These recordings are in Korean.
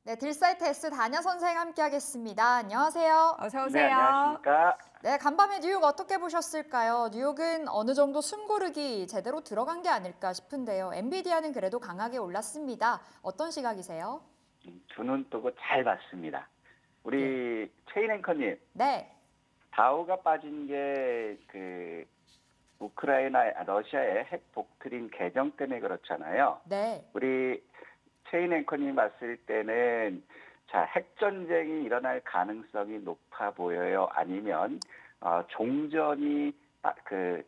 네, 딜사이트 S 다녀 선생 함께하겠습니다. 안녕하세요. 어서 네, 오세요. 안녕하십니까. 네, 간밤에 뉴욕 어떻게 보셨을까요? 뉴욕은 어느 정도 숨고르기 제대로 들어간 게 아닐까 싶은데요. 엔비디아는 그래도 강하게 올랐습니다. 어떤 시각이세요? 두 눈 뜨고 잘 봤습니다. 예. 우리 최인 앵커님, 네, 다우가 빠진 게 우크라이나, 러시아의 핵 독트린 개정 때문에 그렇잖아요. 네. 우리 최인 앵커님 봤을 때는 자, 핵 전쟁이 일어날 가능성이 높아 보여요? 아니면 종전이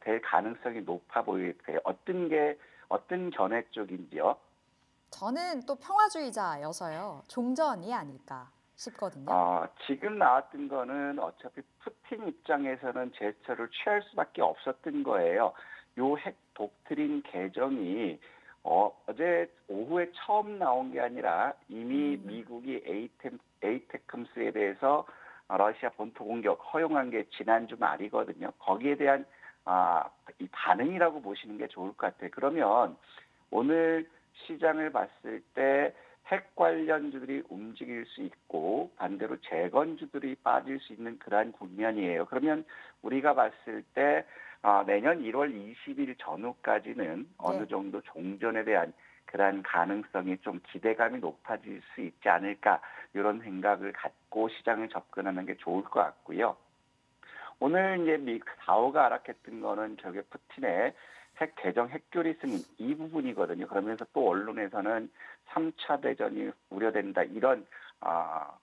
될 가능성이 높아 보일까요? 어떤 견해 쪽인지요? 저는 또 평화주의자여서요. 종전이 아닐까 싶거든요. 지금 나왔던 거는 어차피 푸틴 입장에서는 제스처를 취할 수밖에 없었던 거예요. 요 핵 독트린 개정이 어제 오후에 처음 나온 게 아니라 이미 미국이 에이테크럼스에 대해서 러시아 본토 공격 허용한 게 지난주 말이거든요. 거기에 대한 이 반응이라고 보시는 게 좋을 것 같아요. 그러면 오늘 시장을 봤을 때 핵 관련주들이 움직일 수 있고 반대로 재건주들이 빠질 수 있는 그러한 국면이에요. 그러면 우리가 봤을 때 내년 1월 20일 전후까지는 어느 예. 정도 종전에 대한 그러한 가능성이 좀 기대감이 높아질 수 있지 않을까 이런 생각을 갖고 시장을 접근하는 게 좋을 것 같고요. 오늘 이제 다오가 알았겠던 거는 저게 푸틴의 핵 개정 핵교리 승인 이 부분이거든요. 그러면서 또 언론에서는 3차 대전이 우려된다 이런 아,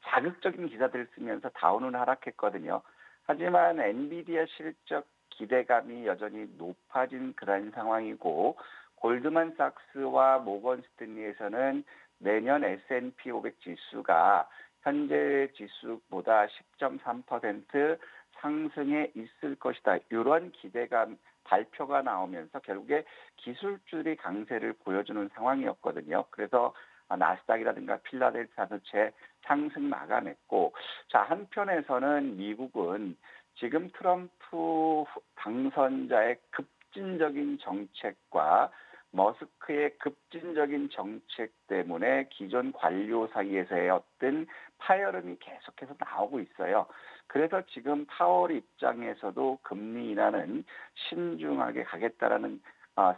자극적인 기사들을 쓰면서 다우는 하락했거든요. 하지만 엔비디아 실적 기대감이 여전히 높아진 그런 상황이고 골드만삭스와 모건 스탠리에서는 내년 S&P 500 지수가 현재 지수보다 10.3% 상승해 있을 것이다. 이런 기대감 발표가 나오면서 결국에 기술주들이 강세를 보여주는 상황이었거든요. 그래서 나스닥이라든가 필라델피아 반도체 상승 마감했고, 자, 한편에서는 미국은 지금 트럼프 당선자의 급진적인 정책과 머스크의 급진적인 정책 때문에 기존 관료 사이에서의 어떤 파열음이 계속해서 나오고 있어요. 그래서 지금 파월 입장에서도 금리 인하는 신중하게 가겠다라는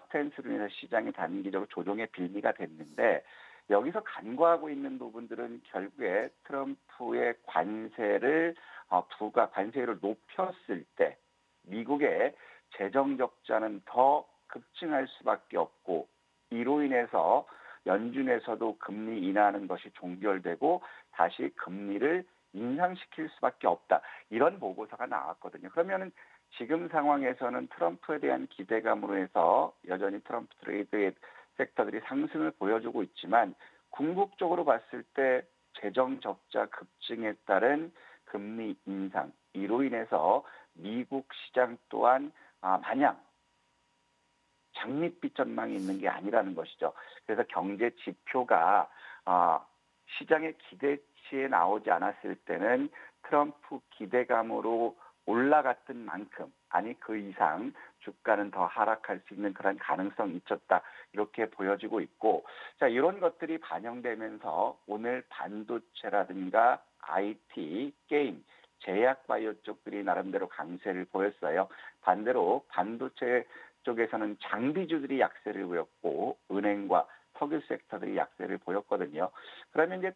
스탠스로 인해서 시장이 단기적으로 조정의 빌미가 됐는데 여기서 간과하고 있는 부분들은 결국에 트럼프의 관세를 높였을 때 미국의 재정 적자는 더 급증할 수밖에 없고 이로 인해서 연준에서도 금리 인하하는 것이 종결되고 다시 금리를 인상시킬 수밖에 없다. 이런 보고서가 나왔거든요. 그러면은 지금 상황에서는 트럼프에 대한 기대감으로 해서 여전히 트럼프 트레이드의 섹터들이 상승을 보여주고 있지만 궁극적으로 봤을 때 재정 적자 급증에 따른 금리 인상 이로 인해서 미국 시장 또한 마냥 장밋빛 전망이 있는 게 아니라는 것이죠. 그래서 경제 지표가 시장의 기대치에 나오지 않았을 때는 트럼프 기대감으로 올라갔던 만큼 아니 그 이상 주가는 더 하락할 수 있는 그런 가능성이 있었다 이렇게 보여지고 있고 자 이런 것들이 반영되면서 오늘 반도체라든가 IT, 게임, 제약 바이오 쪽들이 나름대로 강세를 보였어요. 반대로 반도체 쪽에서는 장비주들이 약세를 보였고 은행과 석유 섹터들이 약세를 보였거든요. 그러면 이제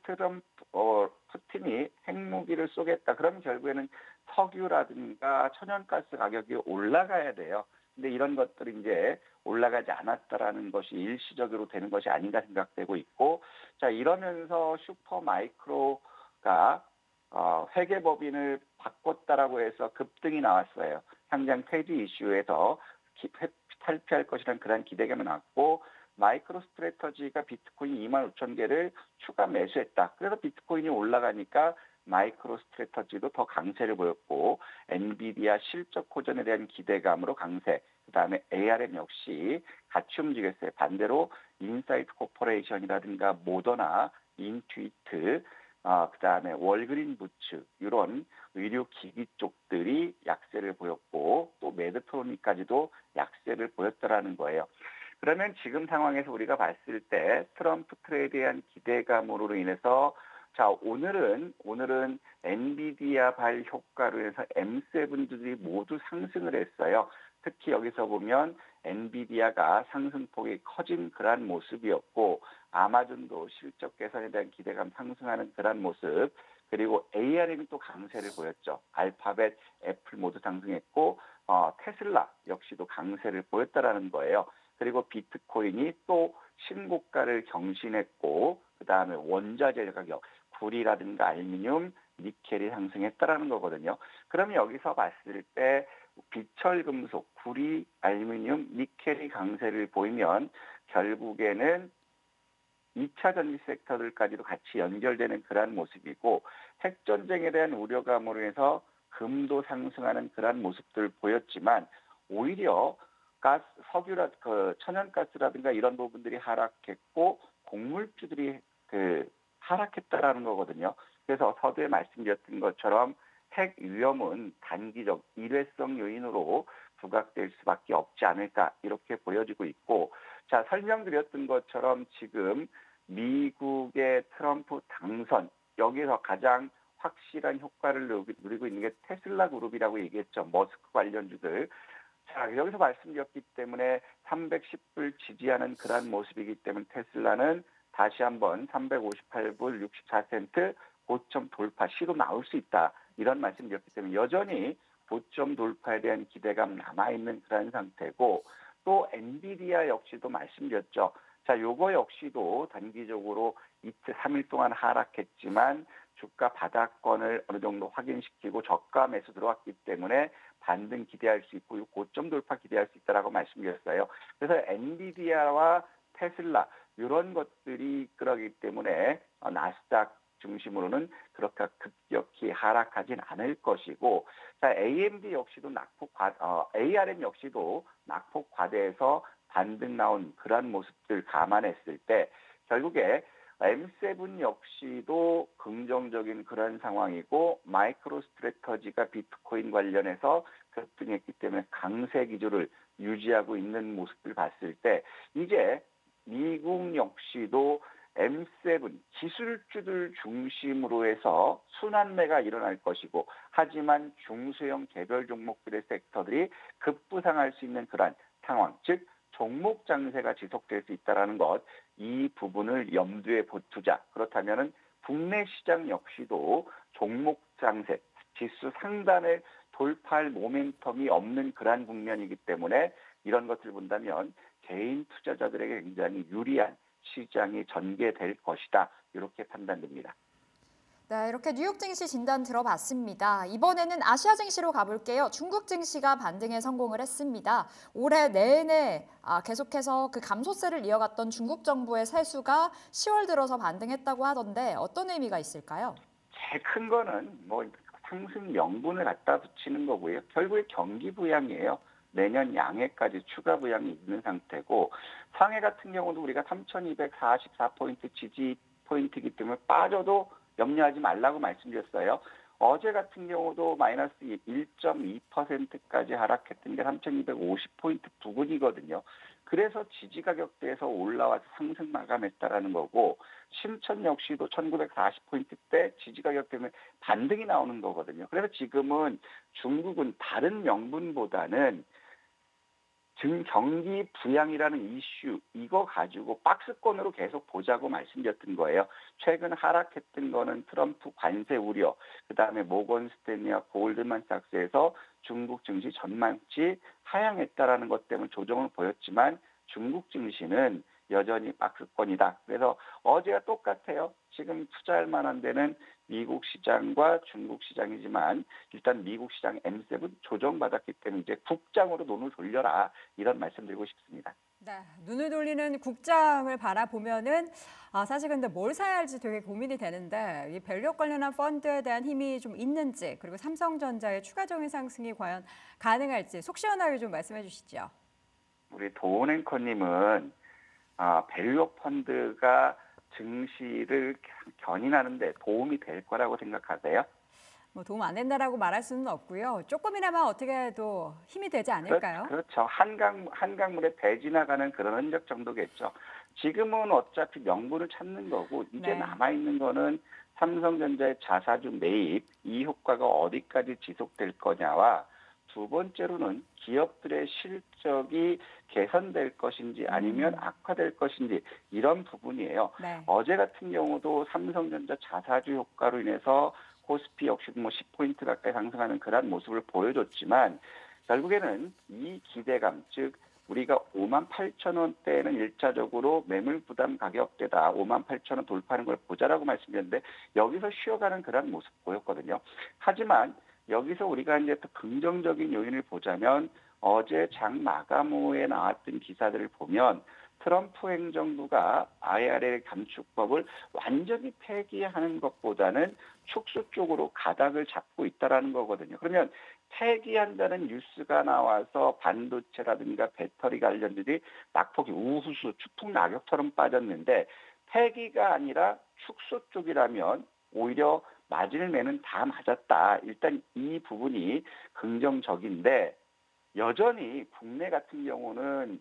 푸틴이 핵무기를 쏘겠다. 그럼 결국에는 석유라든가 천연가스 가격이 올라가야 돼요. 근데 이런 것들이 이제 올라가지 않았다라는 것이 일시적으로 되는 것이 아닌가 생각되고 있고, 자 이러면서 슈퍼마이크로가 회계법인을 바꿨다라고 해서 급등이 나왔어요. 당장 폐지 이슈에서 탈피할 것이라는 그런 기대감이 났고 마이크로 스트래터지가 비트코인 2만 5천 개를 추가 매수했다. 그래서 비트코인이 올라가니까 마이크로 스트래터지도 더 강세를 보였고 엔비디아 실적 호전에 대한 기대감으로 강세. 그다음에 ARM 역시 같이 움직였어요. 반대로 인사이트 코퍼레이션이라든가 모더나, 인투이트, 그다음에 월그린 부츠 이런 의료기기 쪽들이 약세를 보였고 또 메드트로닉까지도 약세를 보였더라는 거예요. 그러면 지금 상황에서 우리가 봤을 때 트럼프 트레이드에 대한 기대감으로 인해서 자, 오늘은 엔비디아 발 효과로 해서 M7들이 모두 상승을 했어요. 특히 여기서 보면 엔비디아가 상승폭이 커진 그러한 모습이었고 아마존도 실적 개선에 대한 기대감 상승하는 그러한 모습 그리고 ARM이 또 강세를 보였죠. 알파벳, 애플 모두 상승했고 테슬라 역시도 강세를 보였다라는 거예요. 그리고 비트코인이 또 신고가를 경신했고 그다음에 원자재 가격, 구리라든가 알루미늄, 니켈이 상승했다라는 거거든요. 그러면 여기서 봤을 때 비철금속, 구리, 알루미늄, 니켈이 강세를 보이면 결국에는 2차 전지 섹터들까지도 같이 연결되는 그러한 모습이고 핵전쟁에 대한 우려감으로 해서 금도 상승하는 그러한 모습들을 보였지만 오히려 천연가스라든가 이런 부분들이 하락했고 곡물주들이 하락했다라는 거거든요. 그래서 서두에 말씀드렸던 것처럼 핵 위험은 단기적 일회성 요인으로 부각될 수밖에 없지 않을까 이렇게 보여지고 있고 자 설명드렸던 것처럼 지금 미국의 트럼프 당선 여기서 가장 확실한 효과를 누리고 있는 게 테슬라 그룹이라고 얘기했죠. 머스크 관련주들. 자 여기서 말씀드렸기 때문에 310불 지지하는 그러한 모습이기 때문에 테슬라는 다시 한번 358불 64센트 고점 돌파 시도 나올 수 있다. 이런 말씀드렸기 때문에 여전히 고점 돌파에 대한 기대감 남아있는 그런 상태고 또 엔비디아 역시도 말씀드렸죠. 자, 요거 역시도 단기적으로 이틀, 3일 동안 하락했지만 주가 바닥권을 어느 정도 확인시키고 저가 매수 들어왔기 때문에 반등 기대할 수 있고 고점 돌파 기대할 수 있다라고 말씀드렸어요. 그래서 엔비디아와 테슬라 이런 것들이 이끌어기 때문에 나스닥 중심으로는 그렇게 급격히 하락하진 않을 것이고, 자, ARM 역시도 낙폭 과대에서 반등 나온 그러한 모습들 감안했을 때 결국에 M7 역시도 긍정적인 그런 상황이고 마이크로 스트래터지가 비트코인 관련해서 급등했기 때문에 강세 기조를 유지하고 있는 모습을 봤을 때 이제 미국 역시도 M7 기술주들 중심으로 해서 순환매가 일어날 것이고 하지만 중소형 개별 종목들의 섹터들이 급부상할 수 있는 그러한 상황, 즉 종목 장세가 지속될 수 있다는 것, 이 부분을 염두에 두자. 그렇다면은 국내 시장 역시도 종목 장세, 지수 상단을 돌파할 모멘텀이 없는 그러한 국면이기 때문에 이런 것을 본다면 개인 투자자들에게 굉장히 유리한 시장이 전개될 것이다. 이렇게 판단됩니다. 네, 이렇게 뉴욕 증시 진단 들어봤습니다. 이번에는 아시아 증시로 가볼게요. 중국 증시가 반등에 성공을 했습니다. 올해 내내 계속해서 그 감소세를 이어갔던 중국 정부의 세수가 10월 들어서 반등했다고 하던데 어떤 의미가 있을까요? 제일 큰 거는 상승 명분을 갖다 붙이는 거고요. 결국에 경기 부양이에요. 내년 양해까지 추가 부양이 있는 상태고 상해 같은 경우도 우리가 3,244포인트 지지 포인트이기 때문에 빠져도 염려하지 말라고 말씀드렸어요. 어제 같은 경우도 마이너스 1.2%까지 하락했던 게 3,250포인트 부근이거든요. 그래서 지지 가격대에서 올라와서 상승 마감했다라는 거고 심천 역시도 1,940포인트대 지지 가격 때문에 반등이 나오는 거거든요. 그래서 지금은 중국은 다른 명분보다는 경기 부양이라는 이슈 이거 가지고 박스권으로 계속 보자고 말씀드렸던 거예요. 최근 하락했던 거는 트럼프 관세 우려, 그다음에 모건 스탠리와 골드만삭스에서 중국 증시 전망치 하향했다라는 것 때문에 조정을 보였지만 중국 증시는 여전히 박스권이다. 그래서 어제와 똑같아요. 지금 투자할 만한 데는 미국 시장과 중국 시장이지만 일단 미국 시장 M7 조정받았기 때문에 이제 국장으로 눈을 돌려라 이런 말씀드리고 싶습니다. 네, 눈을 돌리는 국장을 바라보면은 사실 근데 뭘 사야 할지 되게 고민이 되는데 이 밸류업 관련한 펀드에 대한 힘이 좀 있는지 그리고 삼성전자의 추가적인 상승이 과연 가능할지 속 시원하게 좀 말씀해 주시죠. 우리 도원 앵커님은 밸류업 펀드가 증시를 견인하는 데 도움이 될 거라고 생각하세요? 뭐 도움 안 된다라고 말할 수는 없고요. 조금이나마 어떻게도 힘이 되지 않을까요? 그렇죠. 한강물에 배 지나가는 그런 흔적 정도겠죠. 지금은 어차피 명분을 찾는 거고 이제 네. 남아 있는 거는 삼성전자의 자사주 매입 이 효과가 어디까지 지속될 거냐와 두 번째로는 기업들의 실적이 개선될 것인지 아니면 악화될 것인지 이런 부분이에요. 네. 어제 같은 경우도 삼성전자 자사주 효과로 인해서 코스피 역시 뭐 10포인트 가까이 상승하는 그런 모습을 보여줬지만 결국에는 이 기대감, 즉 우리가 58,000원대에는 일차적으로 매물 부담 가격대다 58,000원 돌파하는 걸 보자라고 말씀드렸는데 여기서 쉬어가는 그런 모습 보였거든요. 하지만 여기서 우리가 이제 또 긍정적인 요인을 보자면 어제 장 마감 후에 나왔던 기사들을 보면 트럼프 행정부가 IRA 감축법을 완전히 폐기하는 것보다는 축소 쪽으로 가닥을 잡고 있다라는 거거든요. 그러면 폐기한다는 뉴스가 나와서 반도체라든가 배터리 관련들이 낙폭이 우후수 추풍 낙엽처럼 빠졌는데 폐기가 아니라 축소 쪽이라면 오히려 맞을 매는 다 맞았다. 일단 이 부분이 긍정적인데 여전히 국내 같은 경우는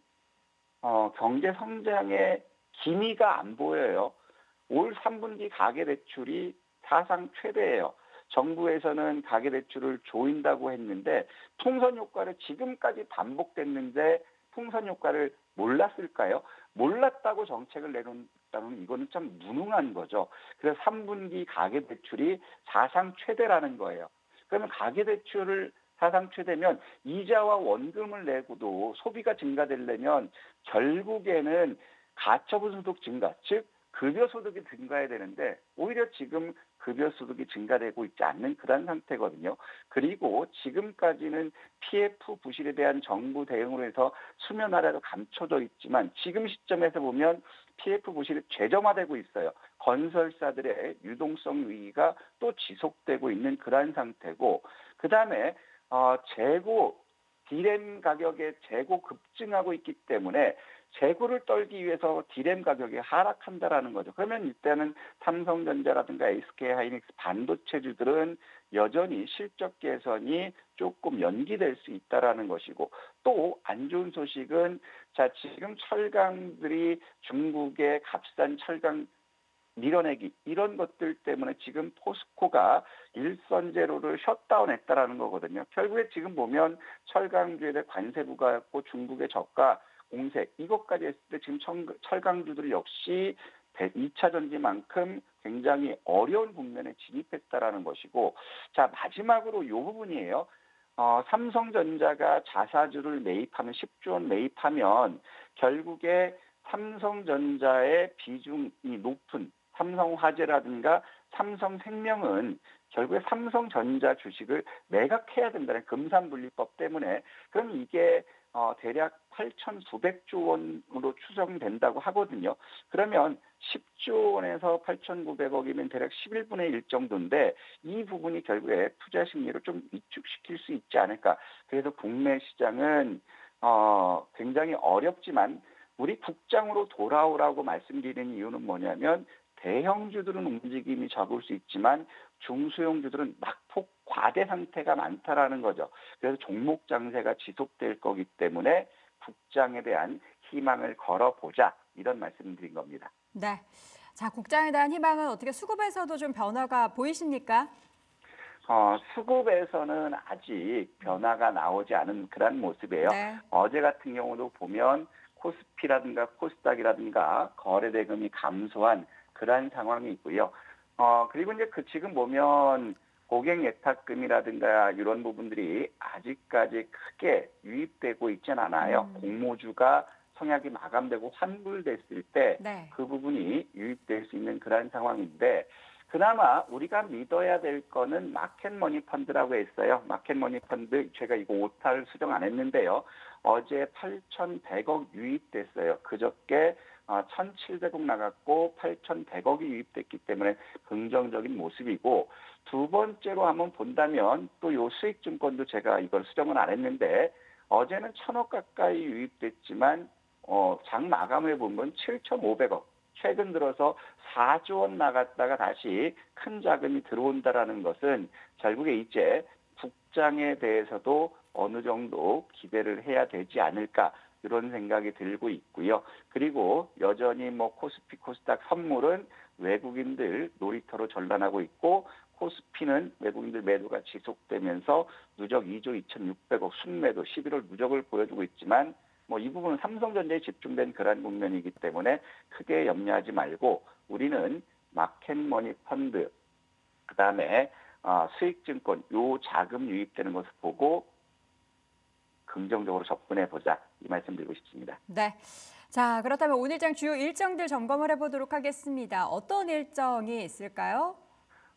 경제 성장의 기미가 안 보여요. 올 3분기 가계대출이 사상 최대예요. 정부에서는 가계대출을 조인다고 했는데 풍선 효과를 지금까지 반복됐는데 풍선 효과를 몰랐을까요? 몰랐다고 정책을 내놓는다면 이거는 참 무능한 거죠. 그래서 3분기 가계대출이 사상 최대라는 거예요. 그러면 가계대출을 사상 최대면 이자와 원금을 내고도 소비가 증가되려면 결국에는 가처분 소득 증가, 즉 급여소득이 증가해야 되는데 오히려 지금 급여소득이 증가되고 있지 않는 그런 상태거든요. 그리고 지금까지는 PF 부실에 대한 정부 대응으로 해서 수면 아래로 감춰져 있지만 지금 시점에서 보면 PF 부실이 최저화되고 있어요. 건설사들의 유동성 위기가 또 지속되고 있는 그러한 상태고 그다음에 재고 디램 가격의 재고 급증하고 있기 때문에 재고를 떨기 위해서 디램 가격이 하락한다라는 거죠. 그러면 이때는 삼성전자라든가 SK하이닉스 반도체주들은 여전히 실적 개선이 조금 연기될 수 있다라는 것이고 또 안 좋은 소식은 자 지금 철강들이 중국의 값싼 철강 밀어내기 이런 것들 때문에 지금 포스코가 일선제로를 셧다운했다라는 거거든요. 결국에 지금 보면 철강주에 대해 관세 부과했고 중국의 저가 공세 이것까지 했을 때 지금 철강주들 역시 2차 전지만큼 굉장히 어려운 국면에 진입했다라는 것이고 자 마지막으로 이 부분이에요. 삼성전자가 자사주를 매입하면 10조 원 매입하면 결국에 삼성전자의 비중이 높은 삼성화재라든가 삼성생명은 결국에 삼성전자 주식을 매각해야 된다는 금산분리법 때문에 그럼 이게 대략 8,900조 원으로 추정된다고 하거든요. 그러면 10조 원에서 8,900억이면 대략 11분의 1 정도인데 이 부분이 결국에 투자 심리를 좀 위축시킬 수 있지 않을까. 그래서 국내 시장은 굉장히 어렵지만 우리 국장으로 돌아오라고 말씀드리는 이유는 뭐냐면 대형주들은 움직임이 적을 수 있지만 중소형주들은 낙폭 과대 상태가 많다라는 거죠. 그래서 종목 장세가 지속될 거기 때문에 국장에 대한 희망을 걸어보자 이런 말씀드린 겁니다. 네. 자, 국장에 대한 희망은 어떻게 수급에서도 좀 변화가 보이십니까? 수급에서는 아직 변화가 나오지 않은 그런 모습이에요. 네. 어제 같은 경우도 보면 코스피라든가 코스닥이라든가 거래 대금이 감소한 그러한 상황이 있고요. 그리고 이제 지금 보면 고객 예탁금이라든가 이런 부분들이 아직까지 크게 유입되고 있지는 않아요. 공모주가 청약이 마감되고 환불됐을 때 네. 그 부분이 유입될 수 있는 그러한 상황인데 그나마 우리가 믿어야 될 거는 마켓머니 펀드라고 했어요. 마켓머니 펀드 제가 이거 오타를 수정 안 했는데요. 어제 8,100억 유입됐어요. 그저께 1,700억 나갔고 8,100억이 유입됐기 때문에 긍정적인 모습이고 두 번째로 한번 본다면 또 요 수익증권도 제가 이걸 수정은 안 했는데 어제는 1,000억 가까이 유입됐지만 장 마감을 보면 7,500억 최근 들어서 4조 원 나갔다가 다시 큰 자금이 들어온다라는 것은 결국에 이제 국장에 대해서도 어느 정도 기대를 해야 되지 않을까 이런 생각이 들고 있고요. 그리고 여전히 뭐 코스피, 코스닥 선물은 외국인들 놀이터로 전환하고 있고 코스피는 외국인들 매도가 지속되면서 누적 2조 2,600억 순매도 11월 누적을 보여주고 있지만 뭐 이 부분은 삼성전자에 집중된 그런 국면이기 때문에 크게 염려하지 말고 우리는 마켓머니 펀드 그다음에 수익증권 요 자금 유입되는 것을 보고 긍정적으로 접근해 보자 이 말씀 드리고 싶습니다. 네. 자, 그렇다면 오늘장 주요 일정들 점검을 해보도록 하겠습니다. 어떤 일정이 있을까요?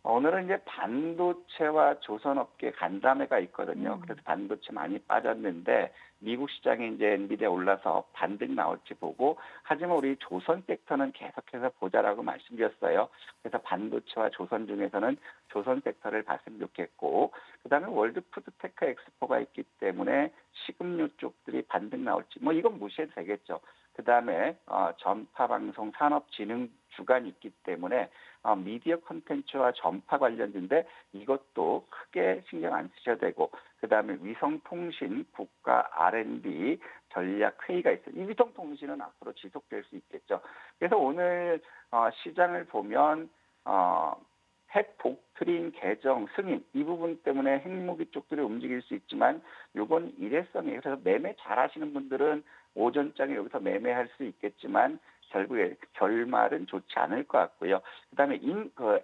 오늘은 이제 반도체와 조선업계 간담회가 있거든요. 음. 그래서 반도체 많이 빠졌는데 미국 시장에 이제 엔비디아 올라서 반등 나올지 보고 하지만 우리 조선 섹터는 계속해서 보자라고 말씀드렸어요. 그래서 반도체와 조선 중에서는 조선 섹터를 봤으면 좋겠고 그다음에 월드푸드테크 엑스포가 있기 때문에 식음료 쪽들이 반등 나올지 뭐 이건 무시해도 되겠죠. 그다음에 전파방송 산업진흥 주간이 있기 때문에 미디어 콘텐츠와 전파 관련된데 이것도 크게 신경 안 쓰셔도 되고 그다음에 위성통신 국가 R&D 전략 회의가 있어요. 이 위성통신은 앞으로 지속될 수 있겠죠. 그래서 오늘 시장을 보면 핵 독트린 개정 승인 이 부분 때문에 핵무기 쪽들이 움직일 수 있지만 이건 일회성이에요. 그래서 매매 잘하시는 분들은 오전장에 여기서 매매할 수 있겠지만 결국에 결말은 좋지 않을 것 같고요. 그다음에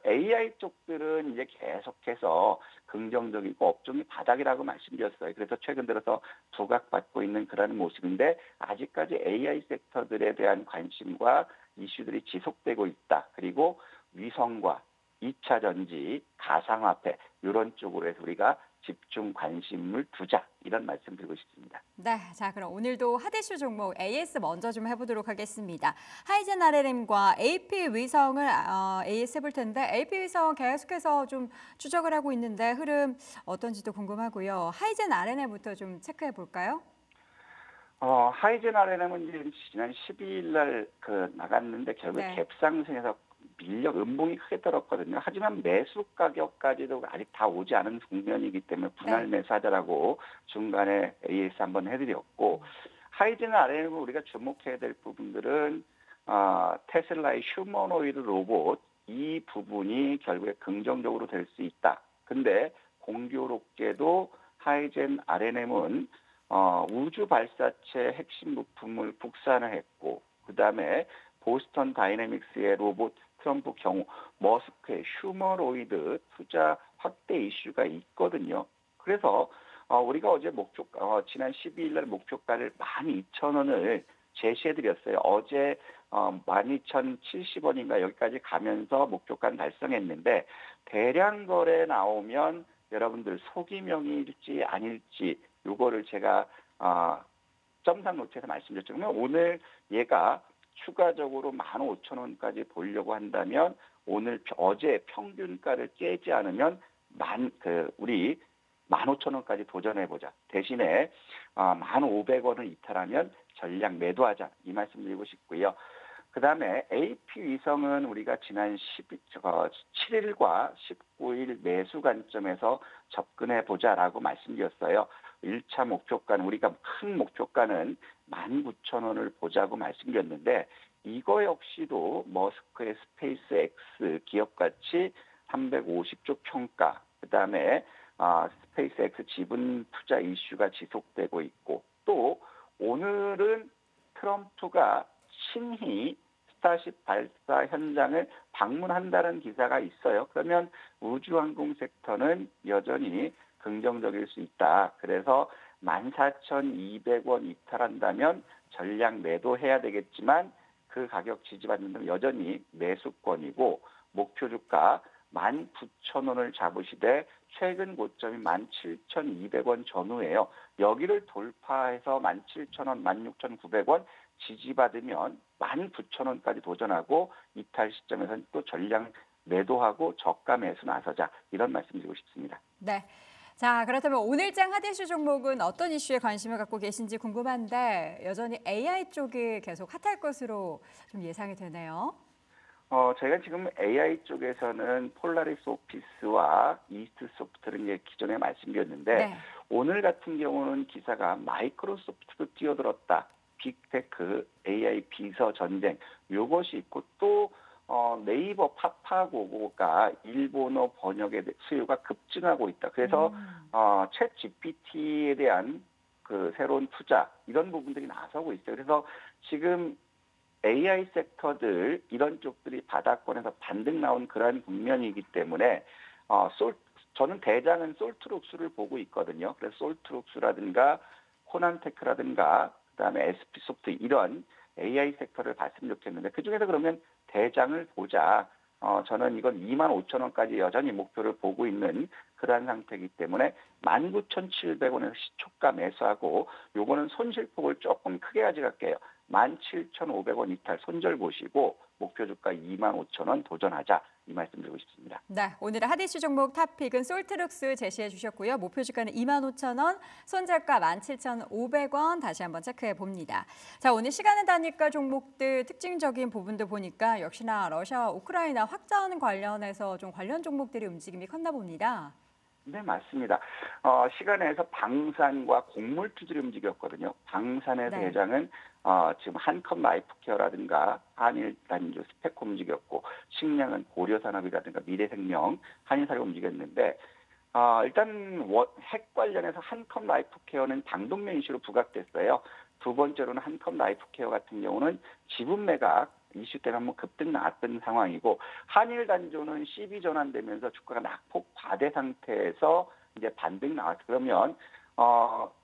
AI 쪽들은 이제 계속해서 긍정적이고 업종이 바닥이라고 말씀드렸어요. 그래서 최근 들어서 부각받고 있는 그런 모습인데 아직까지 AI 섹터들에 대한 관심과 이슈들이 지속되고 있다. 그리고 위성과 2차 전지, 가상화폐 이런 쪽으로 해서 우리가 집중 관심을 두자 이런 말씀 드리고 싶습니다. 네, 자 그럼 오늘도 핫 이슈 종목 AS 먼저 좀 해보도록 하겠습니다. 하이젠 RNM과 AP 위성을 AS 해볼 텐데 AP 위성 계속해서 좀 추적을 하고 있는데 흐름 어떤지도 궁금하고요. 하이젠 RNM부터 좀 체크해 볼까요? 하이젠 RNM은 이제 지난 12일 날 나갔는데 결국 네. 갭상승에서 밀려 음봉이 크게 떨었거든요. 하지만 매수 가격까지도 아직 다 오지 않은 국면이기 때문에 분할 매수하자라고 중간에 AS 한번 해드렸고 하이젠 RNM은 우리가 주목해야 될 부분들은 테슬라의 휴머노이드 로봇 이 부분이 결국에 긍정적으로 될 수 있다. 근데 공교롭게도 하이젠 RNM은 우주 발사체 핵심 부품을 국산을 했고 그다음에 보스턴 다이내믹스의 로봇 트럼프 경우 머스크의 휴머노이드 투자 확대 이슈가 있거든요. 그래서 우리가 어제 지난 12일 날 목표가를 12,000원을 제시해드렸어요. 어제 12,070원인가 여기까지 가면서 목표가는 달성했는데 대량 거래 나오면 여러분들 소기명일지 아닐지 이거를 제가 점상 노트에서 말씀드렸죠. 그러면 오늘 얘가 추가적으로 15,000원까지 보려고 한다면 어제 평균가를 깨지 않으면 우리 15,000원까지 도전해보자. 대신에 1,500원을 이탈하면 전량 매도하자. 이 말씀 드리고 싶고요. 그다음에 AP 위성은 우리가 지난 7일과 19일 매수 관점에서 접근해 보자라고 말씀드렸어요. 1차 목표가는 우리가 큰 목표가는 19,000원을 보자고 말씀드렸는데 이거 역시도 머스크의 스페이스 X 기업가치 350조 평가 그다음에 스페이스 X 지분 투자 이슈가 지속되고 있고 또 오늘은 트럼프가 친히 스타쉽 발사 현장을 방문한다는 기사가 있어요. 그러면 우주항공 섹터는 여전히 긍정적일 수 있다. 그래서 14,200원 이탈한다면 전량 매도해야 되겠지만 그 가격 지지받는 데는 여전히 매수권이고 목표 주가 19,000원을 잡으시되 최근 고점이 17,200원 전후예요. 여기를 돌파해서 17,000원, 16,900원 지지받으면 19,000원까지 도전하고 이탈 시점에서는 또 전량 매도하고 저가 매수 나서자 이런 말씀 드리고 싶습니다. 네. 자, 그렇다면 오늘장 핫 이슈 종목은 어떤 이슈에 관심을 갖고 계신지 궁금한데 여전히 AI 쪽이 계속 핫할 것으로 좀 예상이 되네요. 저희가 지금 AI 쪽에서는 폴라리스 오피스와 이스트 소프트를 이제 기존에 말씀드렸는데 네. 오늘 같은 경우는 기사가 마이크로소프트도 뛰어들었다. 빅테크, AI 비서 전쟁 요것이 있고 또 네이버 파파고고가 일본어 번역의 수요가 급증하고 있다. 그래서 챗 GPT에 대한 그 새로운 투자 이런 부분들이 나서고 있어요. 그래서 지금 AI 섹터들 이런 쪽들이 바닥권에서 반등 나온 그러한 국면이기 때문에 저는 대장은 솔트룩스를 보고 있거든요. 그래서 솔트룩스라든가 코난테크라든가 그다음에 SP소프트 이런 AI 섹터를 봤으면 좋겠는데 그중에서 그러면 대장을 보자. 저는 이건 25,000원까지 여전히 목표를 보고 있는 그러한 상태이기 때문에 19,700원에서 시초가 매수하고 요거는 손실폭을 조금 크게 가져갈게요. 17,500원 이탈 손절 보시고 목표 주가 25,000원 도전하자 이 말씀 드리고 싶습니다. 네, 오늘의 핫 이슈 종목 탑픽은 솔트룩스 제시해 주셨고요. 목표 주가는 25,000원, 손절가 17,500원 다시 한번 체크해 봅니다. 자, 오늘 시간의 단위가 종목들 특징적인 부분도 보니까 역시나 러시아와 우크라이나 확전 관련해서 좀 관련 종목들이 움직임이 컸나 봅니다. 네, 맞습니다. 시간에서 방산과 곡물주들이 움직였거든요. 방산의 네. 대장은 지금 한컴 라이프케어라든가 한일단주 스페코 움직였고 식량은 고려산업이라든가 미래생명, 한인사를 움직였는데 일단 핵 관련해서 한컴 라이프케어는 당동명 이슈로 부각됐어요. 두 번째로는 한컴 라이프케어 같은 경우는 지분 매각 이슈 때문에 한번 급등 나왔던 상황이고 한일 단조는 CB 전환되면서 주가가 낙폭 과대 상태에서 이제 반등 나왔죠. 그러면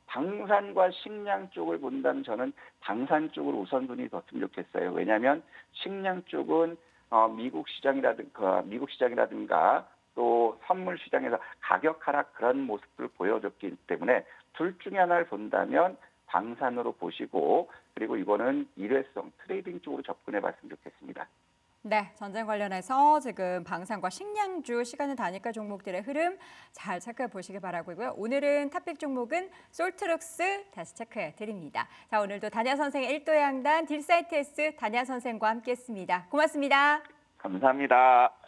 방산과 식량 쪽을 본다면 저는 방산 쪽으로 우선순위 뒀으면 좋겠어요. 왜냐하면 식량 쪽은 미국 시장이라든가 또 선물 시장에서 가격 하락 그런 모습을 보여줬기 때문에 둘 중에 하나를 본다면 방산으로 보시고 그리고 이거는 일회성 트레이딩 쪽으로 접근해 봤으면 좋겠습니다. 네, 전쟁 관련해서 지금 방산과 식량주 시간의 단위가 종목들의 흐름 잘 체크해 보시기 바라고요. 오늘은 탑픽 종목은 솔트룩스 다시 체크해 드립니다. 자, 오늘도 다냐 선생의 일도 양단 딜사이트S 다냐 선생과 함께했습니다. 고맙습니다. 감사합니다.